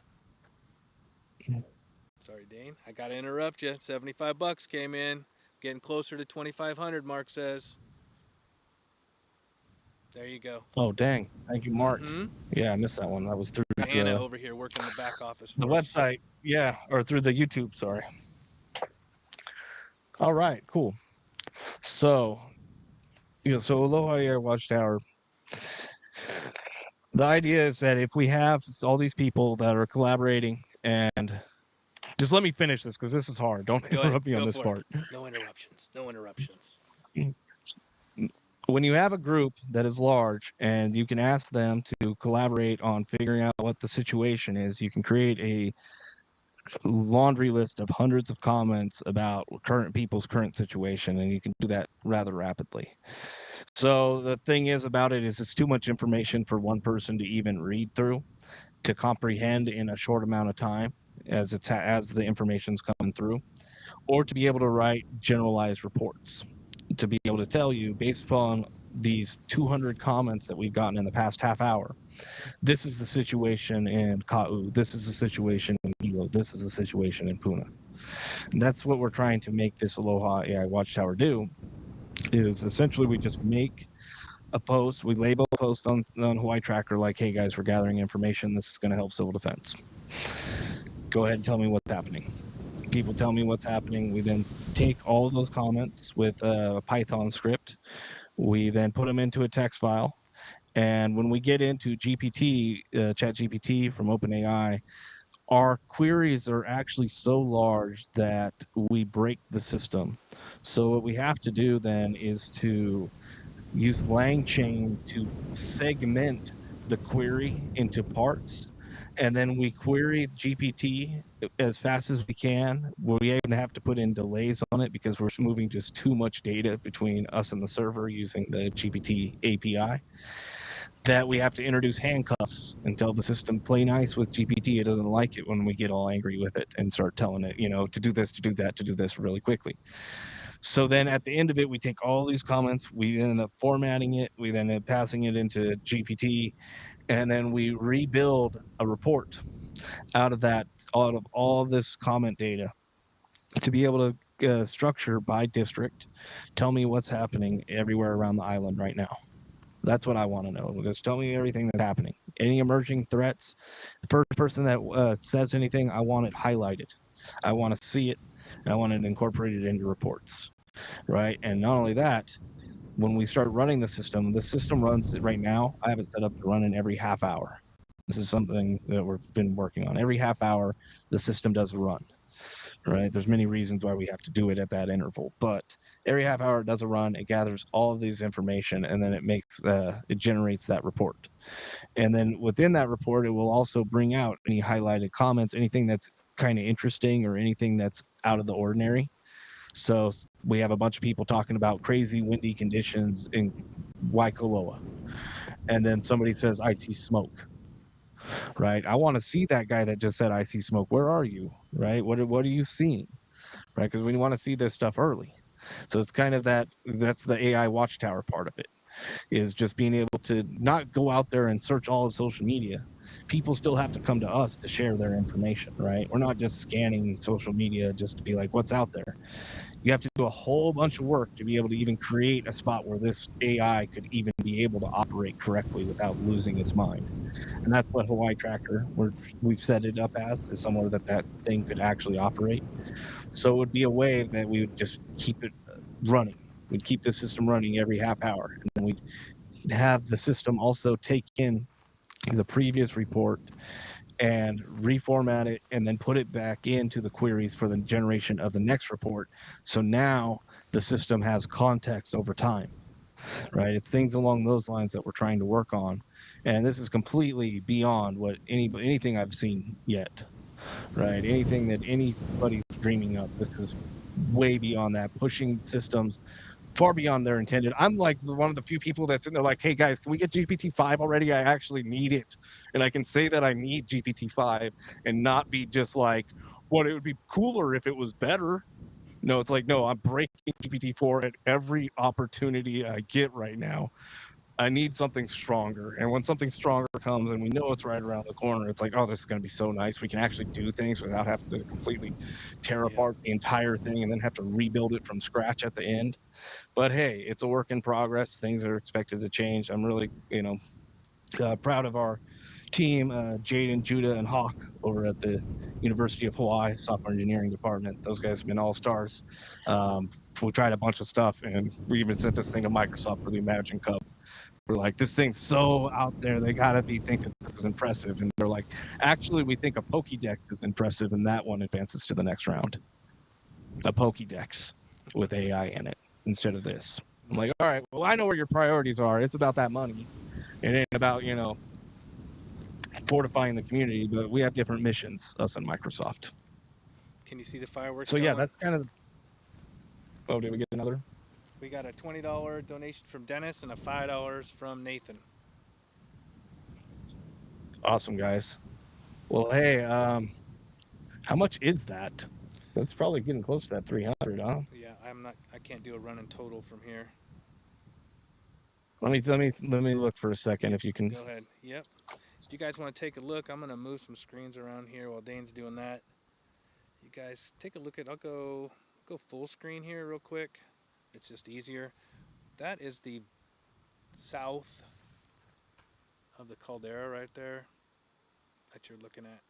Sorry, Dane. I got to interrupt you. 75 bucks came in. Getting closer to 2,500, Mark says. There you go. Oh, dang. Thank you, Mark. Yeah, I missed that one. That was through Hannah over here working the back office for the us. website. Yeah, or through the YouTube, sorry. All right, cool. So, so Aloha Air Watchtower. The idea is that if we have all these people that are collaborating and Just let me finish this because this is hard. Don't Go ahead. interrupt me on Go this for it. part. No interruptions. No interruptions. When you have a group that is large and you can ask them to collaborate on figuring out what the situation is, you can create a laundry list of hundreds of comments about current people's current situation, and you can do that rather rapidly. So the thing is about it is it's too much information for one person to even read through, to comprehend in a short amount of time as as the information's coming through, or to be able to write generalized reports, to be able to tell you based upon these 200 comments that we've gotten in the past half hour, this is the situation in Ka'u, this is the situation in Hilo, this is the situation in Puna. And that's what we're trying to make this Aloha AI Watchtower do, is essentially we just make a post, we label a post on Hawaii Tracker like, hey guys, we're gathering information, this is going to help civil defense. Go ahead and tell me what's happening. People tell me what's happening. We then take all of those comments with a Python script. We then put them into a text file. And when we get into GPT, Chat GPT from OpenAI, our queries are actually so large that we break the system. So what we have to do then is to use LangChain to segment the query into parts, and then we query GPT as fast as we can. We even have to put in delays on it because we're moving just too much data between us and the server using the GPT API, that we have to introduce handcuffs and tell the system, play nice with GPT. It doesn't like it when we get all angry with it and start telling it, to do this, to do that, to do this really quickly. So then at the end of it, we take all these comments, we end up formatting it, we then end up passing it into GPT, and then we rebuild a report out of that, out of all this comment data, to be able to structure by district, tell me what's happening everywhere around the island right now. That's what I want to know. Just tell me everything that's happening. Any emerging threats. The first person that says anything, I want it highlighted. I want to see it, and I want it incorporated into reports, right? And not only that, when we start running the system runs it right now. I have it set up to run in every half hour. This is something that we've been working on. Every half hour, the system does a run, right? There's many reasons why we have to do it at that interval, but every half hour it does a run. It gathers all of these information, and then it generates that report. And then within that report, it will also bring out any highlighted comments, anything that's kind of interesting or anything that's out of the ordinary. So we have a bunch of people talking about crazy windy conditions in Waikoloa, and then somebody says, I see smoke, right? I want to see that guy that just said, I see smoke. Where are you, right? What are you seeing, right? Because we want to see this stuff early. So it's kind of that's the AI watchtower part of it, is just being able to not go out there and search all of social media. People still have to come to us to share their information, right? We're not just scanning social media just to be like, what's out there. You have to do a whole bunch of work to be able to even create a spot where this AI could even be able to operate correctly without losing its mind. And that's what Hawaii Tracker, we've set it up as, is somewhere that thing could actually operate. So it would be a way that we would just keep it running. We'd keep the system running every half hour, and then we'd have the system also take in the previous report and reformat it and then put it back into the queries for the generation of the next report. So now the system has context over time, right? It's things along those lines that we're trying to work on. And this is completely beyond what anything I've seen yet, right? Anything that anybody's dreaming of. This is way beyond that, pushing systems far beyond their intended. I'm like one of the few people that's in there like, hey guys, can we get GPT-5 already? I actually need it. And I can say that I need GPT-5 and not be just like, well, it would be cooler if it was better. No, it's like, no, I'm breaking GPT-4 at every opportunity I get right now. I need something stronger. And when something stronger comes and we know it's right around the corner, it's like, oh, this is going to be so nice. We can actually do things without having to completely tear Yeah. apart the entire thing and then have to rebuild it from scratch at the end. But hey, it's a work in progress. Things are expected to change. I'm really, proud of our team, Jaden, Judah, and Hawk over at the University of Hawaii Software Engineering Department. Those guys have been all stars. Um, we tried a bunch of stuff, and we even sent this thing to Microsoft for the Imagine Cup. We're like, this thing's so out there, they gotta be thinking this is impressive. And they're like, actually, we think a Pokédex is impressive, and that one advances to the next round. A Pokédex with AI in it instead of this. I'm like, all right, well, I know where your priorities are. It's about that money. It ain't about, fortifying the community, but we have different missions, us and Microsoft. Can you see the fireworks So yeah, going? that's kind of. Oh, did we get another? We got a $20 donation from Dennis and a $5 from Nathan. Awesome, guys. Well, hey, how much is that? That's probably getting close to that 300, huh? Yeah, I can't do a running total from here. Let me look for a second, if you can. Go ahead. Yep. If you guys want to take a look, I'm gonna move some screens around here while Dane's doing that. You guys take a look at. I'll go full screen here real quick. It's just easier. That is the south of the caldera right there that you're looking at.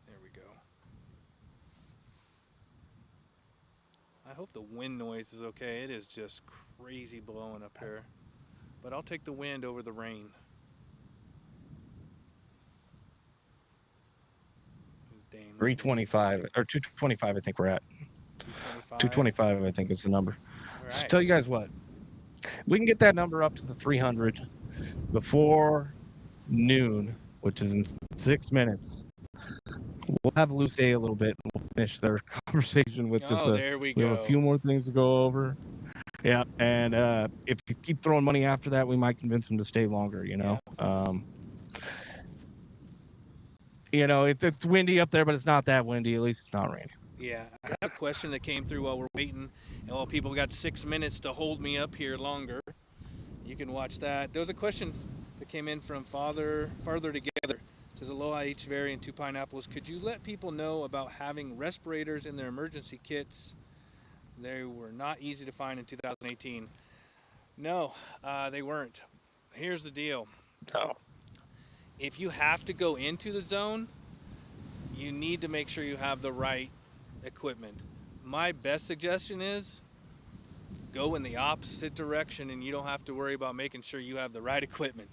There we go. I hope the wind noise is okay. It is just crazy blowing up here. But I'll take the wind over the rain. 325 or 225, I think we're at. 225. 225, I think is the number. All right. So tell you guys what, we can get that number up to the 300 before noon, which is in 6 minutes. We'll have Luce a little bit, and we'll finish their conversation with just there we go. have a few more things to go over. Yeah, and if you keep throwing money after that, we might convince them to stay longer. It's windy up there, but it's not that windy. At least it's not raining. Yeah, I have a question that came through while we're waiting, and while people got 6 minutes to hold me up here longer. You can watch that. There was a question that came in from Farther Together. It says, aloha each variant, 2 pineapples. Could you let people know about having respirators in their emergency kits? They were not easy to find in 2018. No, they weren't. Here's the deal. No. If you have to go into the zone, you need to make sure you have the right equipment. My best suggestion is go in the opposite direction, and you don't have to worry about making sure you have the right equipment.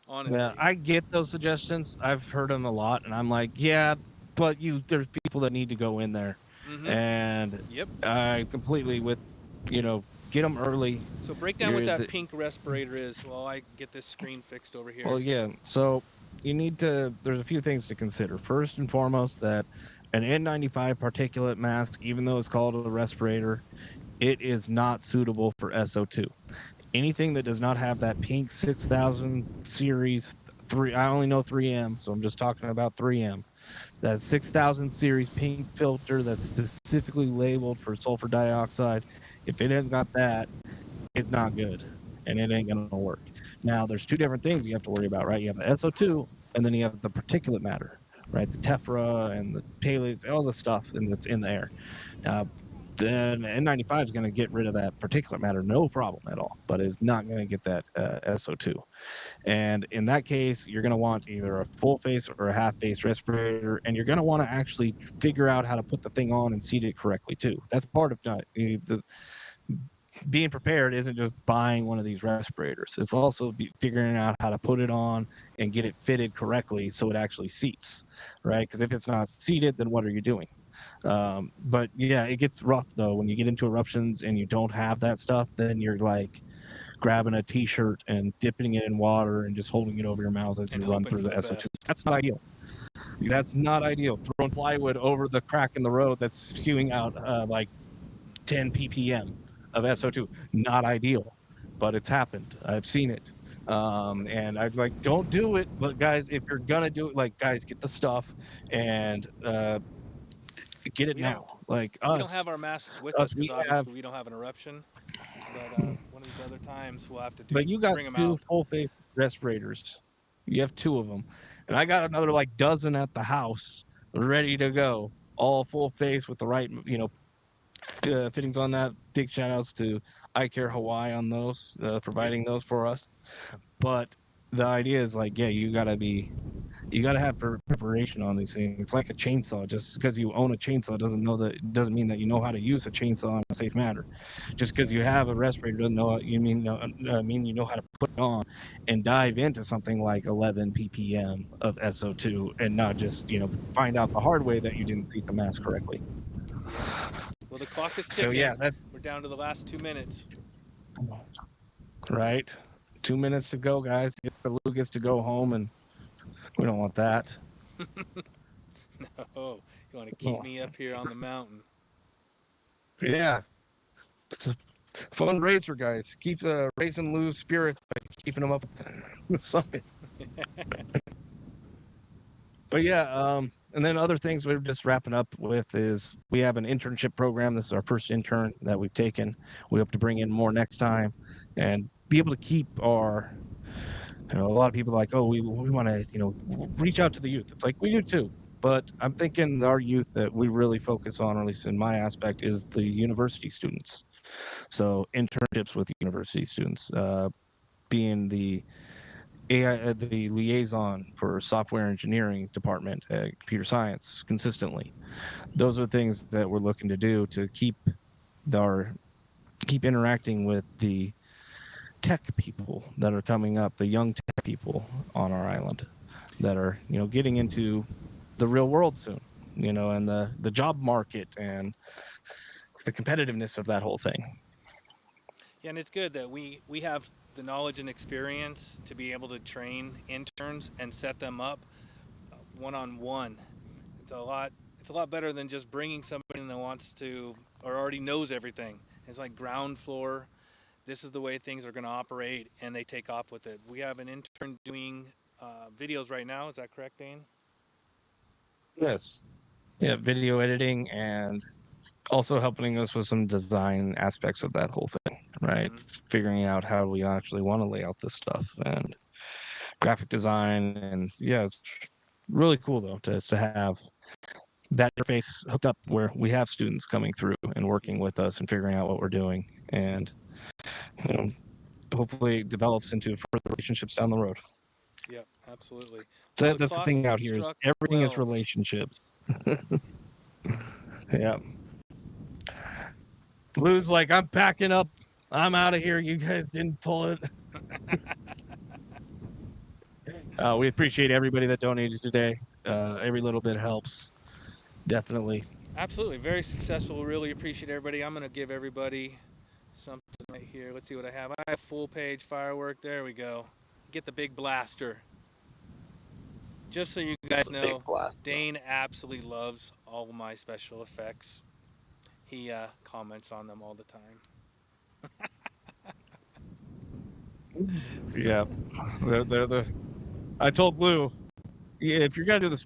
Honestly. Yeah, I get those suggestions. I've heard them a lot, and I'm like, yeah, but there's people that need to go in there. Mm-hmm. And yep. I completely get them early. So break down what that pink respirator is while I get this screen fixed over here. Well, yeah. So there's a few things to consider. First and foremost, that an N95 particulate mask, even though it's called a respirator, it is not suitable for SO2. Anything that does not have that pink 6000 series, I only know 3M, so I'm just talking about 3M. That 6000 series pink filter that's specifically labeled for sulfur dioxide, if it hasn't got that, it's not good, and it ain't gonna work. Now, there's two different things you have to worry about, right? You have the SO2, and then you have the particulate matter, right? The tephra and the pallets, all the stuff that's in the air. Then N95 is going to get rid of that particulate matter, no problem at all, but it's not going to get that SO2. And in that case, you're going to want either a full face or a half face respirator, and you're going to want to actually figure out how to put the thing on and seat it correctly too. That's part of being prepared isn't just buying one of these respirators. It's also figuring out how to put it on and get it fitted correctly so it actually seats, right? Because if it's not seated, then what are you doing? But yeah, it gets rough though when you get into eruptions and you don't have that stuff. Then you're like grabbing a t-shirt and dipping it in water and just holding it over your mouth as you run through the SO2. That's not ideal. That's not ideal. Throwing plywood over the crack in the road that's spewing out like 10 ppm of SO2, not ideal, but it's happened. I've seen it. And I'd like, don't do it. But guys, if you're gonna do it, like, guys, get the stuff and get it now. Like us, we don't have our masks with us because obviously we don't have an eruption. But one of these other times we'll have to do. But you got bring them 2 out. full face respirators. You have 2 of them, and I got another like dozen at the house, ready to go, all full face with the right, fittings on that. Big shout outs to I Care Hawaii on those, providing those for us. But the idea is like, yeah, you gotta have preparation on these things. It's like a chainsaw. Just because you own a chainsaw doesn't mean that you know how to use a chainsaw in a safe manner. Just because you have a respirator doesn't know mean you know how to put it on and dive into something like 11 ppm of SO2 and not just find out the hard way that you didn't seat the mask correctly. Yep. Well, the clock is So ticking. yeah, that's We're down to the last 2 minutes. right. 2 minutes to go, guys. Lou gets to go home, and we don't want that. No, you want to keep me up here on the mountain. Yeah. It's a fundraiser, guys. Keep raising Lou's spirits by keeping him up at the summit. But yeah, and then other things we're just wrapping up with is we have an internship program. This is our first intern that we've taken. We hope to bring in more next time and be able to keep our, a lot of people are like, oh, we want to, reach out to the youth. It's like, we do too. But I'm thinking our youth that we really focus on, or at least in my aspect, is the university students. So internships with university students, being the the liaison for software engineering department at computer science consistently. Those are things that we're looking to do to keep interacting with the tech people that are coming up, the young tech people on our island that are, getting into the real world soon, and the job market and the competitiveness of that whole thing. Yeah, and it's good that we have the knowledge and experience to be able to train interns and set them up one on one. It's a lot. It's a lot better than just bringing somebody in that wants to or already knows everything. It's like ground floor. This is the way things are going to operate, and they take off with it. We have an intern doing videos right now. Is that correct, Dane? Yes. Yeah, video editing and also helping us with some design aspects of that whole thing, right? Mm-hmm. Figuring out how we actually want to lay out this stuff and graphic design. And yeah, it's really cool though to have that interface hooked up where we have students coming through and working with us and figuring out what we're doing, and you know, hopefully it develops into further relationships down the road. Yep, absolutely. So Well, the that's the clock thing out here is struck everything is 12. relationships. Yeah. Lou's like, I'm packing up. I'm out of here. You guys didn't pull it. We appreciate everybody that donated today. Every little bit helps. Definitely. Absolutely, very successful. Really appreciate everybody. I'm gonna give everybody something right here. Let's see what I have. I have full page firework. There we go. Get the big blaster. Just so you guys know, Dane absolutely loves all of my special effects. He comments on them all the time. Yeah. They're the. I told Lou, yeah, if you're gonna do the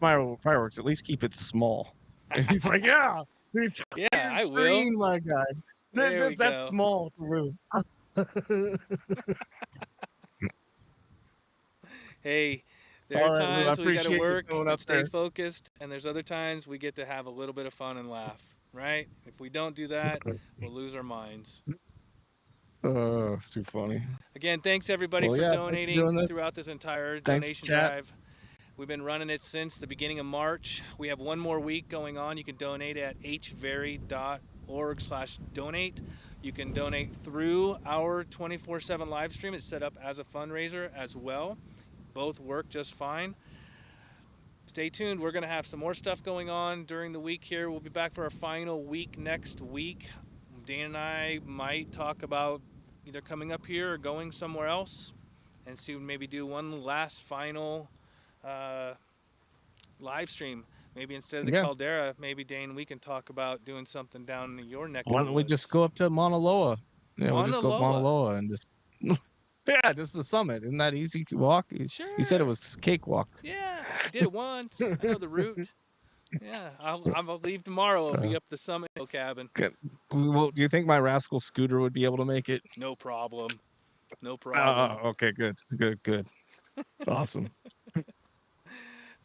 fireworks, at least keep it small. And he's like, yeah, the Yeah, entire I will. screen, my guy. There we That's go. small for Lou. Hey, there All are right, Lou. I times we got to appreciate you work going and up stay there. focused, and there's other times we get to have a little bit of fun and laugh, right? If we don't do that, we'll lose our minds. Oh, it's too funny. Again, thanks everybody Well, for yeah, thanks for donating doing this. throughout this entire Thanks, donation chat. drive. We've been running it since the beginning of March. We have one more week going on. You can donate at hvary.org/donate. You can donate through our 24/7 live stream. It's set up as a fundraiser as well. Both work just fine. Stay tuned. We're going to have some more stuff going on during the week here. We'll be back for our final week next week. Dan and I might talk about either coming up here or going somewhere else and see maybe do one last final live stream. Maybe instead of the caldera, maybe Dane, we can talk about doing something down in your neck Why of the don't we woods. just go up to Mauna Loa? Yeah, we'll just go up Mauna Mauna Loa. Loa and just yeah, just the summit. Isn't that easy to walk? Sure. You said it was cakewalk. Yeah, I did it once. I know the route. Yeah, I'll leave tomorrow. I'll be up the summit cabin. Well, do you think my rascal scooter would be able to make it? No problem. No problem. Okay, good. Awesome.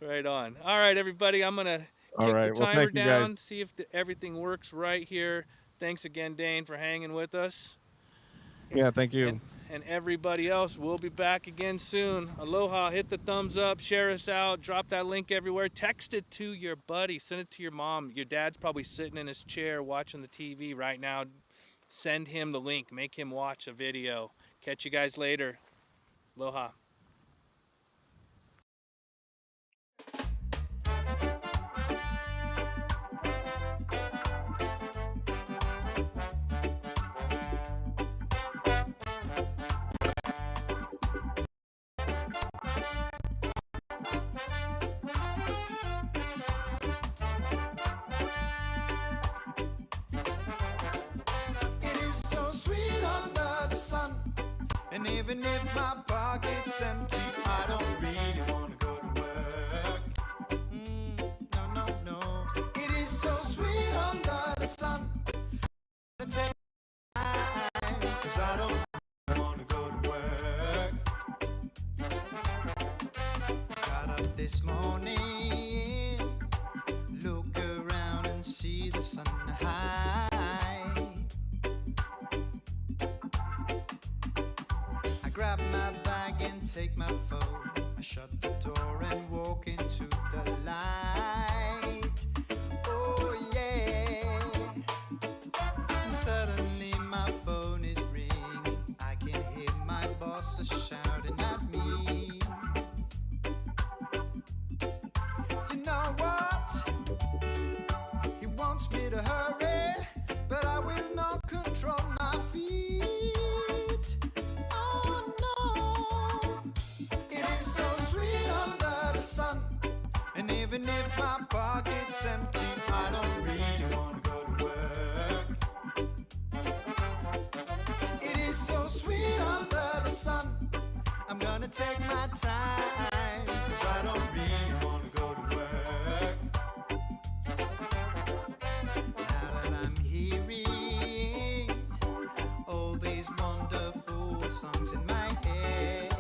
Right on. All right, everybody. I'm going to All kick the right. Well, timer thank you down, guys. see if everything works right here. Thanks again, Dane, for hanging with us. Yeah, thank you. and everybody else. We'll be back again soon. Aloha, hit the thumbs up, share us out, drop that link everywhere. Text it to your buddy, send it to your mom. Your dad's probably sitting in his chair watching the TV right now. Send him the link, make him watch a video. Catch you guys later. Aloha. And even if my pocket's empty, I don't really want to go to work. No, no, no. It is so sweet under the sun. I take time, 'cause I don't want to go to work. Got up this morning, look around and see the sun high. Grab my bag and take my phone. I shut the door and walk into the light. Oh yeah. And suddenly my phone is ringing. I can hear my boss shouting at me. You know what? He wants me to hurry, but I will not control my feet. And even if my pocket's empty, I don't really want to go to work. It is so sweet under the sun. I'm gonna take my time, 'cause I don't really want to go to work. Now that I'm hearing all these wonderful songs in my head,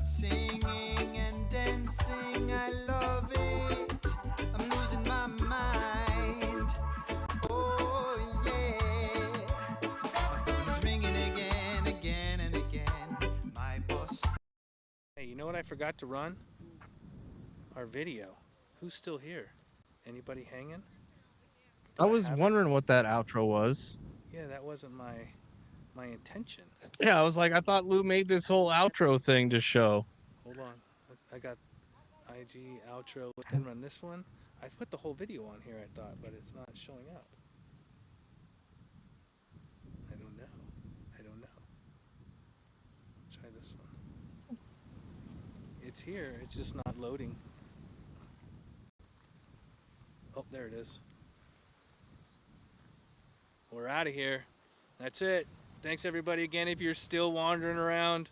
singing and dancing, I love it. I'm losing my mind. Oh yeah. My phone is ringing again, again and again. My boss. Hey, you know what I forgot to run? Our video. Who's still here? Anybody hanging? I was wondering what that outro was. Yeah, that wasn't my intention. Yeah, I was like, I thought Lou made this whole outro thing to show. Hold on. I got IG outro. Then run this one. I put the whole video on here, I thought, but it's not showing up. I don't know. Try this one. It's here. It's just not loading. Oh, there it is. We're out of here. That's it. Thanks everybody again. If you're still wandering around,